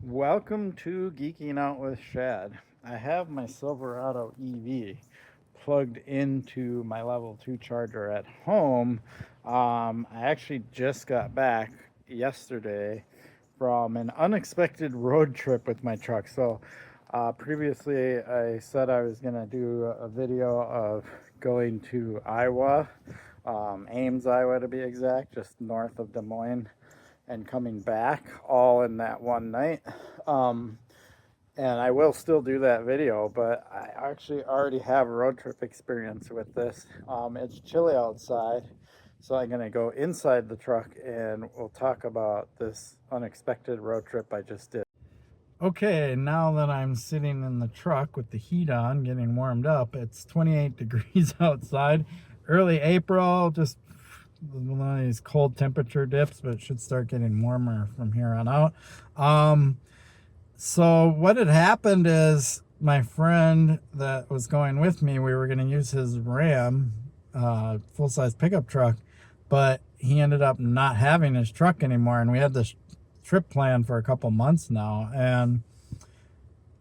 Welcome to Geeking Out with Shad. I have my Silverado EV plugged into my level 2 charger at home. I actually just got back yesterday from an unexpected road trip with my truck. Previously, I said I was going to do a video of going to Iowa, Ames, Iowa to be exact, just north of Des Moines, and coming back all in that one night. Um, and I will still do that video, but I actually already have a road trip experience with this. It's chilly outside, so I'm gonna go inside the truck and we'll talk about this unexpected road trip I just did. Okay, now that I'm sitting in the truck with the heat on, getting warmed up, it's 28 degrees outside. Early April, just one of these cold temperature dips, but it should start getting warmer from here on out. So what had happened is my friend that was going with me, we were going to use his Ram, full-size pickup truck, but he ended up not having his truck anymore, and we had this trip planned for a couple months now, and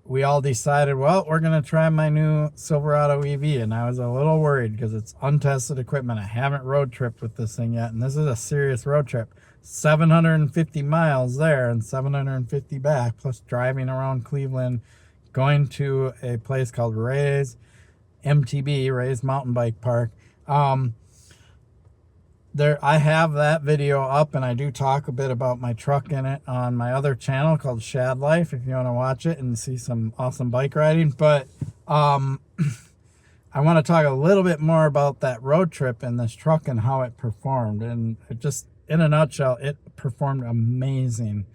we all decided, well, we're going to try my new Silverado EV, and I was a little worried because it's untested equipment. I haven't road tripped with this thing yet, and this is a serious road trip. 750 miles there and 750 back, plus driving around Cleveland, going to a place called Ray's MTB, Ray's Mountain Bike Park. I have that video up, and I do talk a bit about my truck in it on my other channel called Shad Life, if you want to watch it and see some awesome bike riding. But I want to talk a little bit more about that road trip and this truck and how it performed. And it just, in a nutshell, it performed amazing.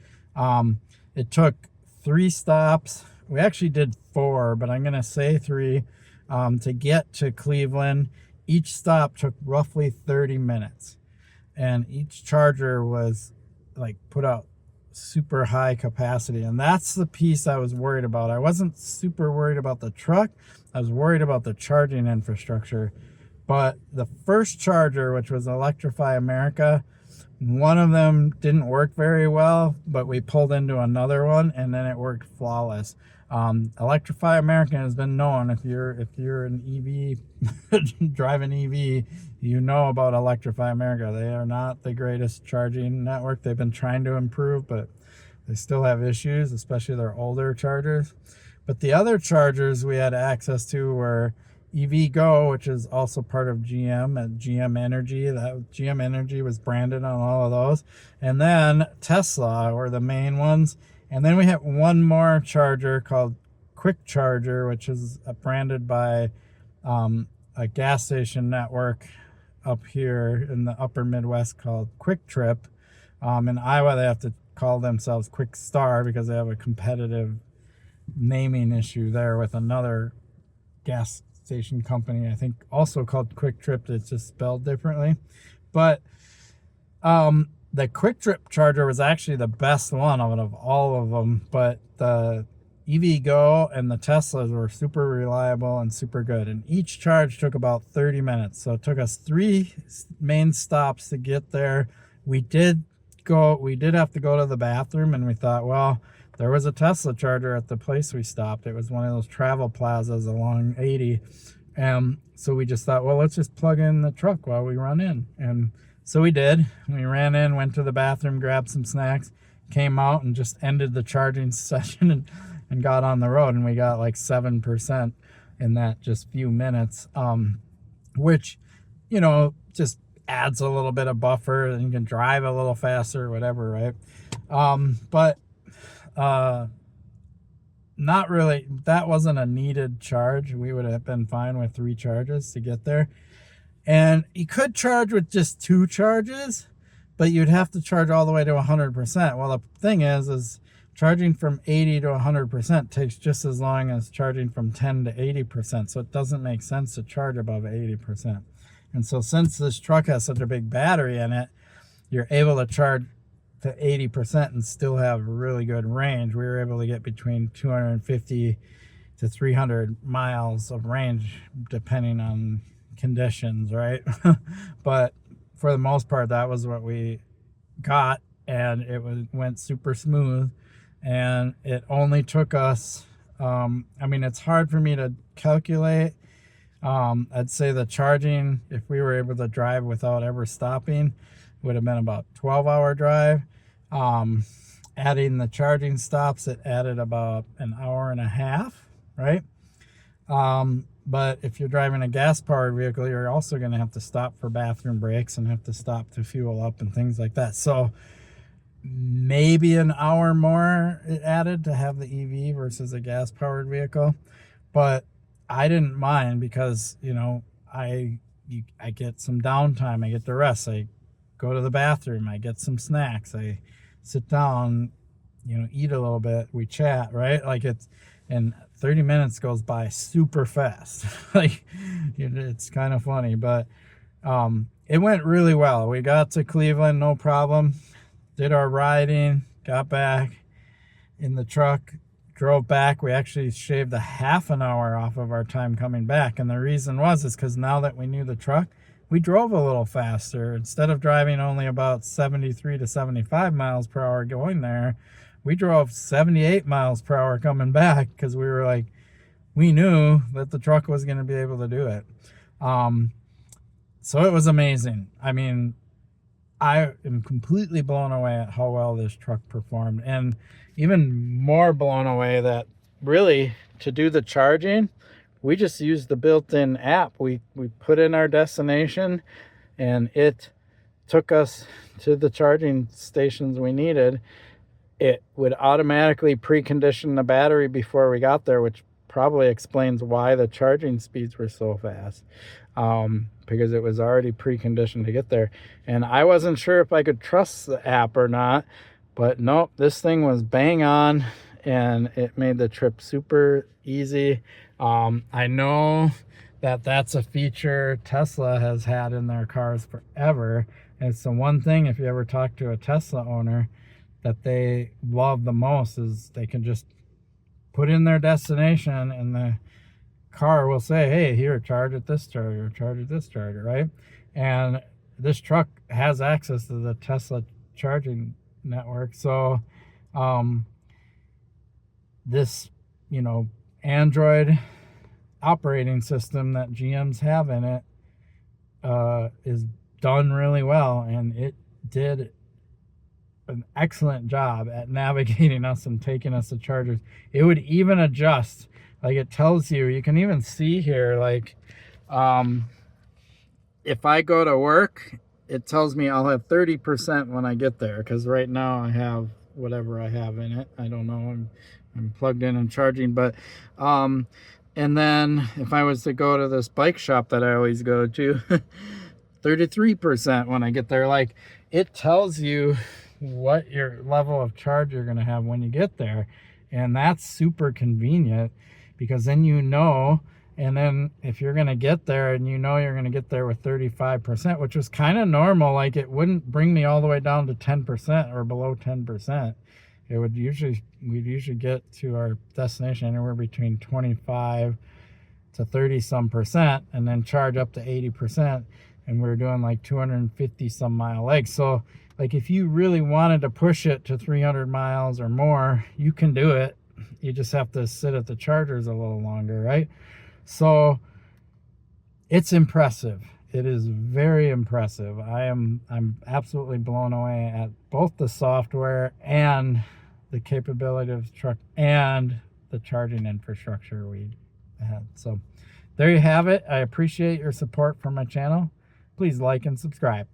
It took 3 stops. We actually did 4, but I'm going to say 3 to get to Cleveland. Each stop took roughly 30 minutes, and each charger was like put out super high capacity. And that's the piece I was worried about. I wasn't super worried about the truck. I was worried about the charging infrastructure. But the first charger, which was Electrify America, one of them didn't work very well, but we pulled into another one and then it worked flawless. Electrify America has been known, if you're an EV, driving EV, you know about Electrify America. They are not the greatest charging network. They've been trying to improve, but they still have issues, especially their older chargers. But the other chargers we had access to were EVgo, which is also part of GM and GM Energy. That GM Energy was branded on all of those. And then Tesla were the main ones. And then we have one more charger called Quick Charger, which is branded by a gas station network up here in the upper Midwest called Quick Trip. In Iowa, they have to call themselves Quick Star because they have a competitive naming issue there with another gas station company, I think also called Quick Trip. It's just spelled differently. But the Quick Trip charger was actually the best one out of all of them, but the EVgo and the Teslas were super reliable and super good, and each charge took about 30 minutes. So it took us 3 main stops to get there. We did have to go to the bathroom, and we thought, well, there was a Tesla charger at the place we stopped. It was one of those travel plazas along 80. So we just thought, well, let's just plug in the truck while we run in. And so we did. We ran in, went to the bathroom, grabbed some snacks, came out, and just ended the charging session and got on the road. And we got like 7% in that just few minutes, which, just adds a little bit of buffer, and you can drive a little faster or whatever, right? But not really. That wasn't a needed charge. We would have been fine with 3 charges to get there. And you could charge with just 2 charges, but you'd have to charge all the way to 100%. Well, the thing is charging from 80 to 100% takes just as long as charging from 10 to 80%. So it doesn't make sense to charge above 80%. And so since this truck has such a big battery in it, you're able to charge to 80% and still have really good range. We were able to get between 250 to 300 miles of range depending on conditions, right? But for the most part, that was what we got, and it went super smooth. and it only took us, I mean, it's hard for me to calculate. I'd say the charging, if we were able to drive without ever stopping, would have been about 12-hour drive. Adding the charging stops, it added about an hour and a half, right? But if you're driving a gas-powered vehicle, you're also going to have to stop for bathroom breaks and have to stop to fuel up and things like that. So maybe an hour more it added to have the EV versus a gas-powered vehicle. But I didn't mind because, you know, I get some downtime. I get to rest. I go to the bathroom. I get some snacks. I sit down, you know, eat a little bit. We chat, right? Like and 30 minutes goes by super fast. Like, it's kind of funny, but it went really well. We got to Cleveland, no problem. Did our riding, got back in the truck, drove back. We actually shaved a half an hour off of our time coming back. And the reason is because now that we knew the truck, we drove a little faster. Instead of driving only about 73 to 75 miles per hour going there, we drove 78 miles per hour coming back because we were like, we knew that the truck was going to be able to do it. So it was amazing. I mean, I am completely blown away at how well this truck performed, and even more blown away that really to do the charging, we just used the built-in app. We put in our destination and it took us to the charging stations we needed. It would automatically precondition the battery before we got there, which probably explains why the charging speeds were so fast, because it was already preconditioned to get there. And I wasn't sure if I could trust the app or not, but nope, this thing was bang on and it made the trip super easy. I know that that's a feature Tesla has had in their cars forever. And it's the one thing, if you ever talk to a Tesla owner, that they love the most is they can just put in their destination and the car will say, hey, here, charge at this charger, charge at this charger, right? And this truck has access to the Tesla charging network. So this, you know, Android operating system that GMs have in it is done really well, and it did an excellent job at navigating us and taking us to chargers. It would even adjust, like it tells you, you can even see here, like if I go to work, it tells me I'll have 30% when I get there, because right now I have whatever I have in it. I don't know, I'm plugged in and charging, but and then if I was to go to this bike shop that I always go to, 33% when I get there. Like, it tells you what your level of charge you're going to have when you get there, and that's super convenient, because then you know. And then if you're going to get there and you know you're going to get there with 35%, which was kind of normal, like it wouldn't bring me all the way down to 10% or below 10%. It would usually, we'd usually get to our destination anywhere between 25 to 30 some percent, and then charge up to 80%. And we were doing like 250 some mile legs. So like if you really wanted to push it to 300 miles or more, you can do it. You just have to sit at the chargers a little longer, right? So it's impressive. It is very impressive. I'm absolutely blown away at both the software and the capability of the truck and the charging infrastructure we had. So there you have it. I appreciate your support for my channel. Please like and subscribe.